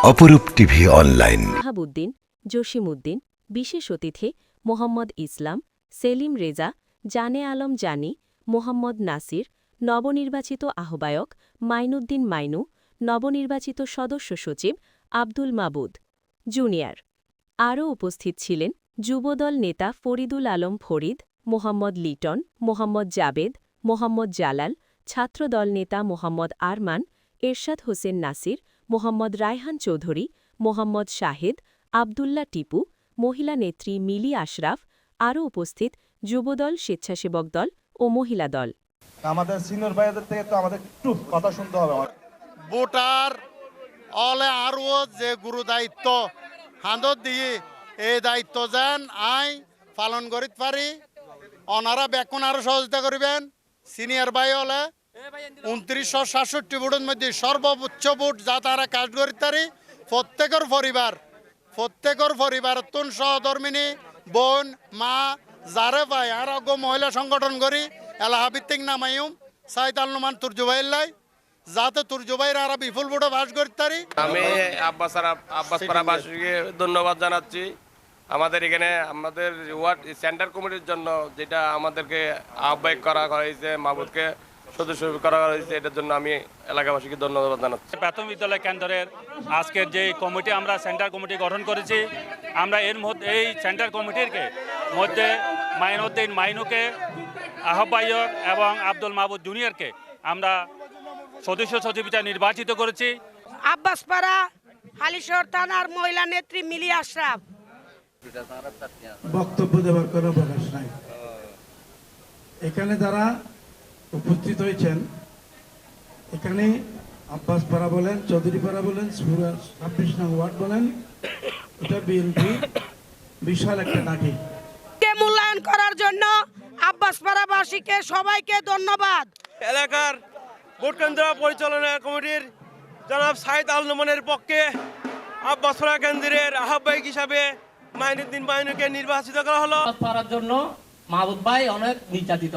অপরূপ TV online. Shahabuddin, Jasimuddin, বিশেষ অতিথি মোহাম্মদ ইসলাম, সেলিম রেজা, জানে আলম জানি, মোহাম্মদ নাসির, নবনির্বাচিত আহ্বায়ক মাইনুদ্দিন মাইনু, নবনির্বাচিত সদস্য সচিব আব্দুল মাবুদ, জুনিয়র। আরও উপস্থিত ছিলেন যুবদল নেতা ফরিদুল আলম ফরিদ, মোহাম্মদ লিটন, মোহাম্মদ জাবেদ, মোহাম্মদ জালাল, ছাত্রদল নেতা মোহাম্মদ আরমান, এরশাদ হোসেন নাসির, মোহাম্মদ রায়হান চৌধুরী, মোহাম্মদ শাহেদ, আবদুল্লাহ টিপু, মহিলা নেত্রী মিলি আশরাফ। আরও উপস্থিত যুবদল, স্বেচ্ছাসেবক দল ও মহিলা দল। আমাদের সিনিয়র ভাইদের থেকে তো আমাদের একটু কথা শুনতে হবে। ভোটার অলে আরও যে গুরু দায়িত্ব হাঁদত দিয়ে এই দায়িত্ব যেন আই পালন করিতে পারি, ওনারা বেকুন আরো সহযোগিতা করিবেন। সিনিয়র ভাই হলে 2967 ভোটের মধ্যে সর্বোচ্চ ভোট যা তারা কাজ করিতে পারি। প্রত্যেকের পরিবার তুন সহধর্মিনী বোন মা যারে ভাই আর অজ্ঞ মহিলা সংগঠন করি এলাহা ভিত্তিক নামাইম সাইতাল নুমান তুর্জুবাইল্লাই যাতে তুর্জুবাইরা আর বিপুল ভোটে বাস করতে পারি। আমি আব্বাসপাড়াবাসীকে ধন্যবাদ জানাচ্ছি। আমাদের এখানে আমাদের ওয়ার্ড সেন্টার কমিটির জন্য যেটা আমাদেরকে আহ্বায়ক করা হয়েছে, মাহবুদকে সদস্য করা হয়েছে, এটার জন্য আমি এলাকাবাসীকে ধন্যবাদ জানাচ্ছি। প্রাথমিক বিদ্যালয় কেন্দ্রের আজকের যে কমিটি আমরা সেন্টার কমিটি গঠন করেছি, আমরা এর মধ্যে এই সেন্টার কমিটির মধ্যে মাইনুদ্দিন মাইনুকে আহ্বায়ক এবং আব্দুল মাহবুদ জুনিয়রকে আমরা সদস্য সচিব হিসেবে নির্বাচিত করেছি। আব্বাসপাড়া হালিশহর থানার মহিলা নেত্রী মিলি আশরাফ। বক্তব্য দেওয়ার কোনো অবকাশ নাই। এখানে যারা উপস্থিত হয়েছেন, এখানে আব্বাসপাড়া বলেন, চৌধুরীপাড়া বলেন, 26 নং ওয়ার্ড বলেন, এটা বিএনপি বিশাল একটা ঘাঁটি। মূল্যায়ন করার জন্য আব্বাসপাড়াবাসীকে সবাইকে ধন্যবাদ। এলাকার ভোট কেন্দ্র পরিচালনা কমিটির জনাব সাইদ আল নোমানের পক্ষে আব্বাসপাড়া কেন্দ্রের আহ্বায়ক হিসাবে মাইনুদ্দিন মাইনুকে নির্বাচিত করা হলো। পারার জন্য মাহবুব ভাই অনেক নির্যাতিত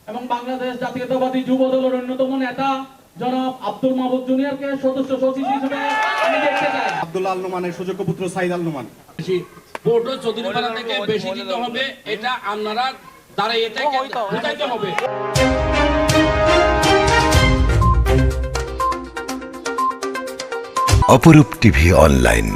এবং বাংলাদেশ জাতীয়তাবাদী যুব দলের অন্যতম নেতা জনাব আব্দুল মাহবুদ জুনিয়রকে সদস্য সচিব হিসেবে আমি দেখতে চাই। আব্দুল আল নোমানের সুযোগ্য পুত্র সাইদ আল নোমান। ভোটও চৌধুরীপাড়া থেকে বেশি দিতে হবে, এটা আপনারা দ্বারা এটাকে বোঝাইতে হবে। অপরূপ টিভি অনলাইন।